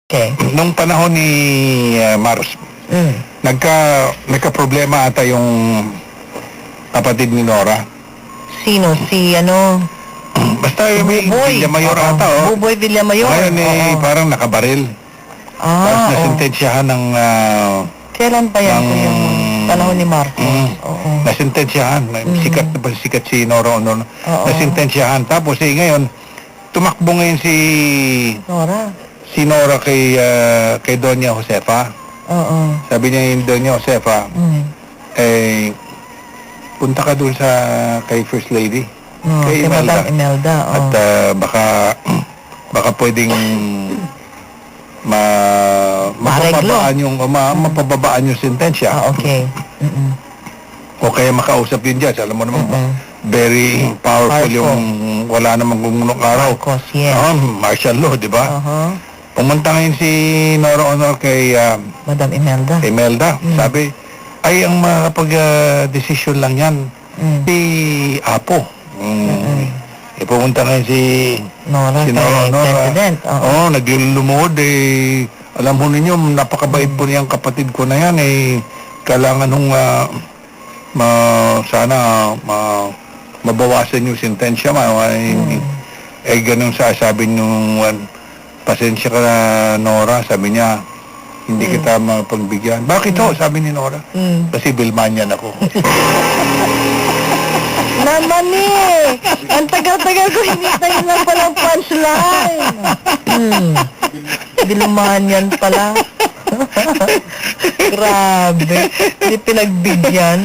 Okay. Nung panahon ni Maros, nagka-problema ata yung kapatid ni Nora. Sino? Si Basta may Buboy. Villamayor Oo. ata, Buboy Villamayor. Ngayon Oo. parang nakabaril. Tapos oo. nasintensyahan ng... Kailan pa yan? Yung panahon ni Marcos. Oo. Nasintensyahan. Sikat si Nora Honor. Oo. Nasintensyahan. Tapos ngayon, tumakbo ngayon Nora. si Nora kay Doña Josefa. Oo. Sabi niya yung Doña Josefa, punta ka dun kay First Lady. Kay Imelda. Madam Imelda. At baka pwedeng mapababaan yung sentensya. Okay. O kaya makausap yun dyan. Alam mo naman, very powerful yung wala namang gumunong araw. Marcos, yes. Martial law, di ba? Pumunta ngayon si Nora Honor kay Madam Imelda. Sabi, ay ang makapag-desisyon lang yan. Si Apo. Pumunta ngayon si Nora, President. naglulumuhod alam mo ninyo, napakabait po niyang kapatid ko na yan kailangan nung mabawasan yung sentensya ganun sabi nung pasensya ka na Nora, sabi niya hindi kita mapagbigyan. Bakit ho? Sabi ni Nora. Kasi Bilmanian ako. Naman ang tagal-tagal ko hinitayin lang palang punchline. Bilmanian pala. Grabe. Hindi pinagbigyan.